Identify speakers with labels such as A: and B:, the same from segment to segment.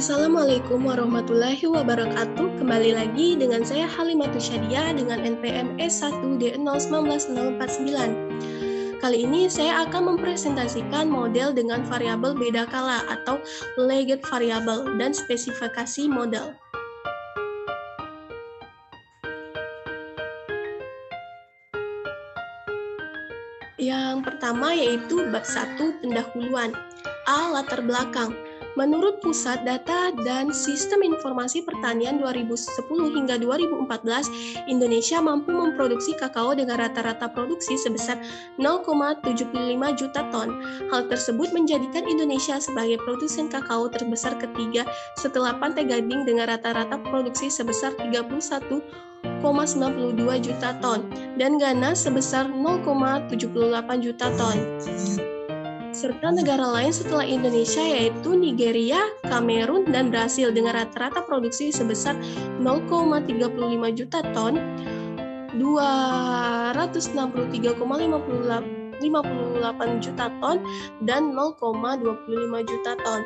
A: Assalamualaikum warahmatullahi wabarakatuh. Kembali lagi dengan saya Halimatus Syadia dengan NPM S1D019049. Kali ini saya akan mempresentasikan model dengan variabel beda kala atau legate variable dan spesifikasi model. Yang pertama yaitu bab 1 pendahuluan. A. Latar belakang. Menurut Pusat Data dan Sistem Informasi Pertanian 2010 hingga 2014, Indonesia mampu memproduksi kakao dengan rata-rata produksi sebesar 0,75 juta ton. Hal tersebut menjadikan Indonesia sebagai produsen kakao terbesar ketiga setelah Pantai Gading dengan rata-rata produksi sebesar 31,92 juta ton dan Ghana sebesar 0,78 juta ton. Serta negara lain setelah Indonesia yaitu Nigeria, Kamerun, dan Brasil dengan rata-rata produksi sebesar 0,35 juta ton, 263,58 juta ton, dan 0,25 juta ton.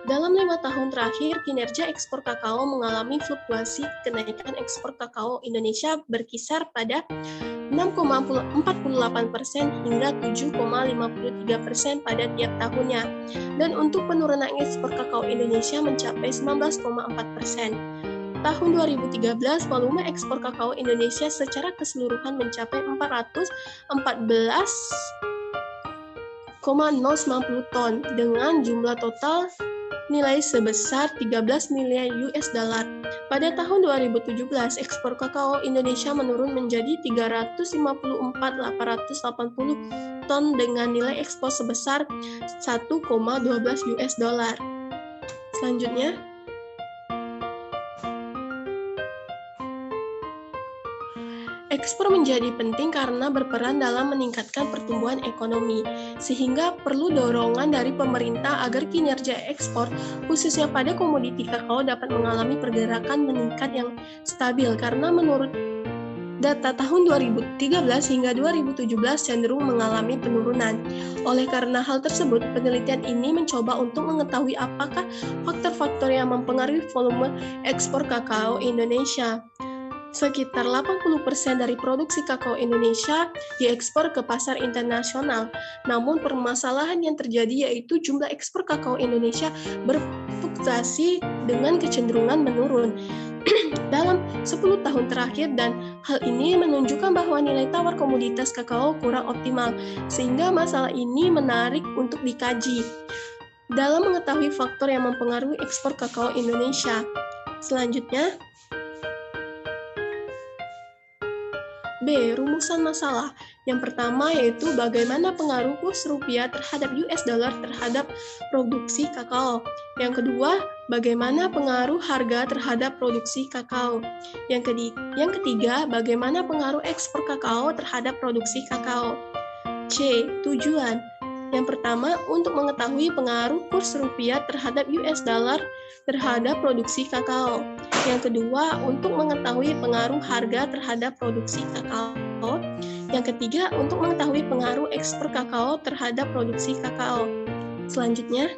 A: Dalam 5 tahun terakhir, kinerja ekspor kakao mengalami fluktuasi. Kenaikan ekspor kakao Indonesia berkisar pada 6,48% hingga 7,53% pada tiap tahunnya. Dan untuk penurunan ekspor kakao Indonesia mencapai 19,4%. Tahun 2013, volume ekspor kakao Indonesia secara keseluruhan mencapai 404,090 ton dengan jumlah total nilai sebesar 13 miliar US dollar. Pada tahun 2017, ekspor kakao Indonesia menurun menjadi 354.880 ton dengan nilai ekspor sebesar 1,12 US dollar. Selanjutnya, ekspor menjadi penting karena berperan dalam meningkatkan pertumbuhan ekonomi, sehingga perlu dorongan dari pemerintah agar kinerja ekspor, khususnya pada komoditi kakao, dapat mengalami pergerakan meningkat yang stabil, karena menurut data tahun 2013 hingga 2017 cenderung mengalami penurunan. Oleh karena hal tersebut, penelitian ini mencoba untuk mengetahui apakah faktor-faktor yang mempengaruhi volume ekspor kakao Indonesia. Sekitar 80% dari produksi kakao Indonesia diekspor ke pasar internasional. Namun permasalahan yang terjadi yaitu jumlah ekspor kakao Indonesia berfluktuasi dengan kecenderungan menurun dalam 10 tahun terakhir, dan hal ini menunjukkan bahwa nilai tawar komoditas kakao kurang optimal, sehingga masalah ini menarik untuk dikaji dalam mengetahui faktor yang mempengaruhi ekspor kakao Indonesia. Selanjutnya, B. Rumusan masalah. Yang pertama yaitu bagaimana pengaruh kurs rupiah terhadap US dollar terhadap produksi kakao. Yang kedua, bagaimana pengaruh harga terhadap produksi kakao. Yang ketiga, bagaimana pengaruh ekspor kakao terhadap produksi kakao. C. Tujuan. Yang pertama, untuk mengetahui pengaruh kurs rupiah terhadap US dollar terhadap produksi kakao. Yang kedua, untuk mengetahui pengaruh harga terhadap produksi kakao. Yang ketiga, untuk mengetahui pengaruh ekspor kakao terhadap produksi kakao. Selanjutnya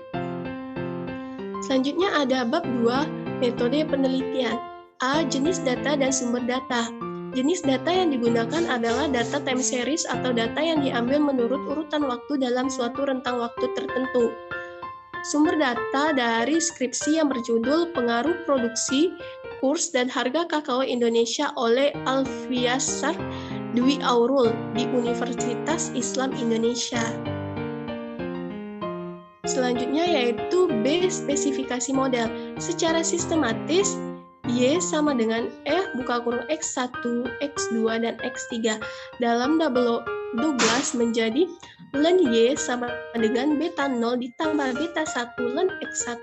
A: ada bab 2, metode penelitian. A. Jenis data dan sumber data. Jenis data yang digunakan adalah data time series atau data yang diambil menurut urutan waktu dalam suatu rentang waktu tertentu. Sumber data dari skripsi yang berjudul Pengaruh Produksi, Kurs, dan Harga Kakao Indonesia oleh Alfiasar Dwi Aurul di Universitas Islam Indonesia. Selanjutnya yaitu B. Spesifikasi model. Secara sistematis, Y sama dengan X1, X2, dan X3 dalam double Douglas menjadi ln Y sama dengan beta 0 ditambah beta 1 ln X1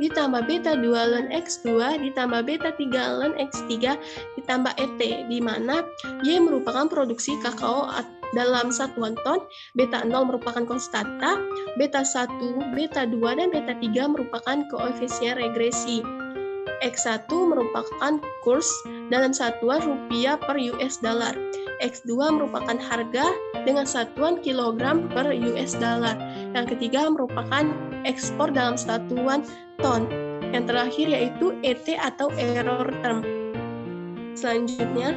A: ditambah beta 2 ln X2 ditambah beta 3 ln X3 ditambah ET, di mana Y merupakan produksi kakao dalam satuan ton, beta 0 merupakan konstanta, beta 1, beta 2, dan beta 3 merupakan koefisien regresi. X1 merupakan kurs dalam satuan rupiah per US dollar. X2 merupakan harga dengan satuan kilogram per US dollar. Yang ketiga merupakan ekspor dalam satuan ton. Yang terakhir yaitu ET atau error term. Selanjutnya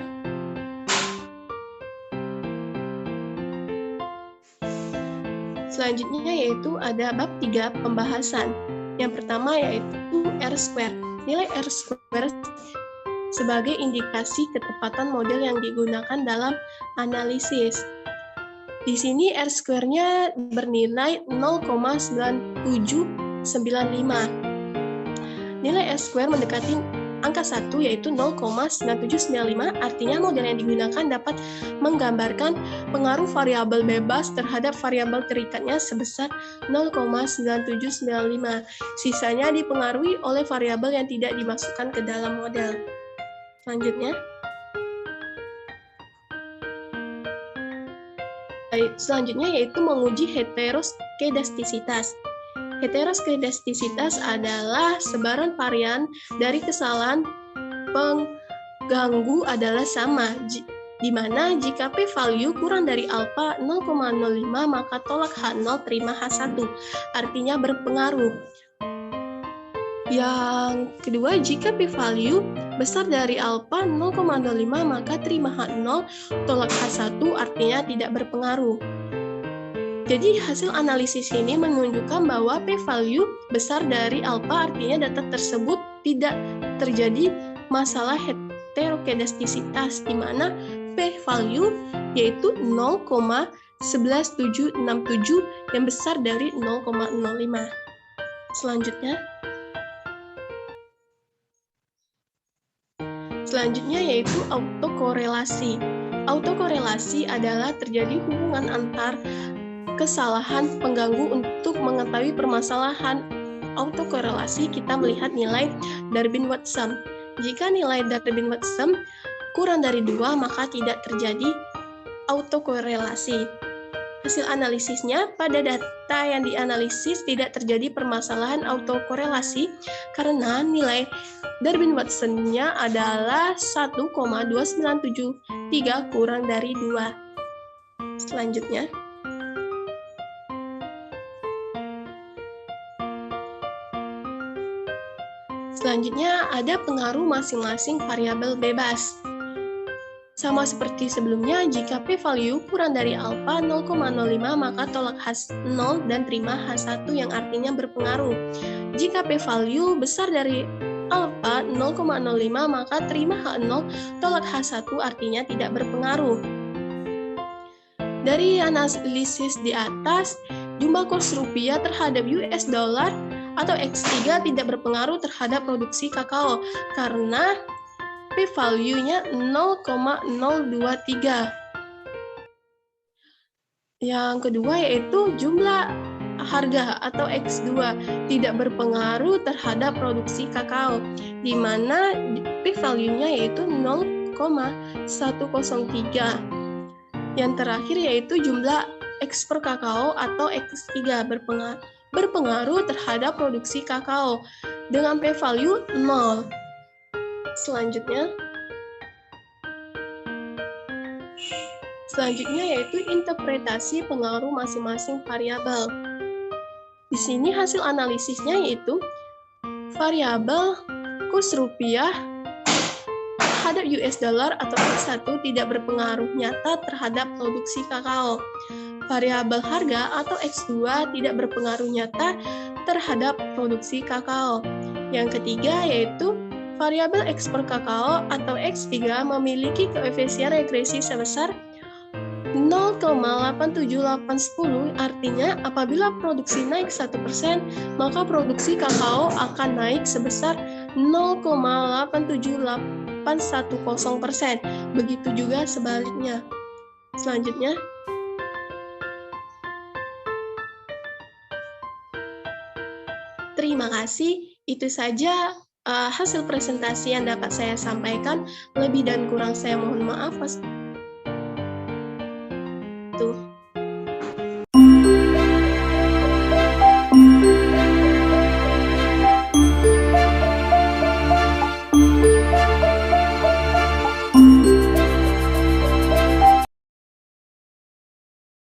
A: yaitu ada bab 3 pembahasan. Yang pertama yaitu R-square. Nilai R-square sebagai indikasi ketepatan model yang digunakan dalam analisis. Di sini R-square-nya bernilai 0,9795. Nilai R-square mendekati angka 1 yaitu 0,9795, artinya model yang digunakan dapat menggambarkan pengaruh variabel bebas terhadap variabel terikatnya sebesar 0,9795. Sisanya dipengaruhi oleh variabel yang tidak dimasukkan ke dalam model. Selanjutnya yaitu menguji heteroskedastisitas. Heteroskedastisitas adalah sebaran varian dari kesalahan pengganggu adalah sama, di mana jika p-value kurang dari alfa 0,05 maka tolak H0 terima H1, artinya berpengaruh. Yang kedua, jika p-value besar dari alfa 0,05 maka terima H0 tolak H1, artinya tidak berpengaruh. Jadi hasil analisis ini menunjukkan bahwa p-value besar dari alfa artinya data tersebut tidak terjadi masalah heteroskedastisitas, di mana p-value yaitu 0,11767 yang besar dari 0,05. Selanjutnya yaitu autokorelasi. Autokorelasi adalah terjadi hubungan antar kesalahan pengganggu. Untuk mengetahui permasalahan autokorelasi, kita melihat nilai Darwin-Watson. Jika nilai Darwin-Watson kurang dari 2, maka tidak terjadi autokorelasi. Hasil analisisnya, pada data yang dianalisis tidak terjadi permasalahan autokorelasi karena nilai Darwin-Watson-nya adalah 1,2973 kurang dari 2. Selanjutnya ada pengaruh masing-masing variabel bebas. Sama seperti sebelumnya, jika p-value kurang dari alfa 0,05 maka tolak H0 dan terima H1 yang artinya berpengaruh. Jika p-value besar dari alfa 0,05 maka terima H0 tolak H1 artinya tidak berpengaruh. Dari analisis di atas, jumlah kurs rupiah terhadap US dollar atau X3 tidak berpengaruh terhadap produksi kakao karena p-value-nya 0,023. Yang kedua yaitu jumlah harga atau X2 tidak berpengaruh terhadap produksi kakao, di mana p-value-nya yaitu 0,103. Yang terakhir yaitu jumlah ekspor kakao atau X3 berpengaruh terhadap produksi kakao dengan p-value 0. Selanjutnya yaitu interpretasi pengaruh masing-masing variabel. Di sini hasil analisisnya yaitu variabel kurs rupiah terhadap US dollar atau X1 tidak berpengaruh nyata terhadap produksi kakao. Variabel harga atau X2 tidak berpengaruh nyata terhadap produksi kakao. Yang ketiga yaitu variabel ekspor kakao atau X3 memiliki koefisien regresi sebesar 0,87810, artinya apabila produksi naik 1%, maka produksi kakao akan naik sebesar 0,87810%. Begitu juga sebaliknya. Terima kasih. Itu saja hasil presentasi yang dapat saya sampaikan. Lebih dan kurang saya mohon maaf.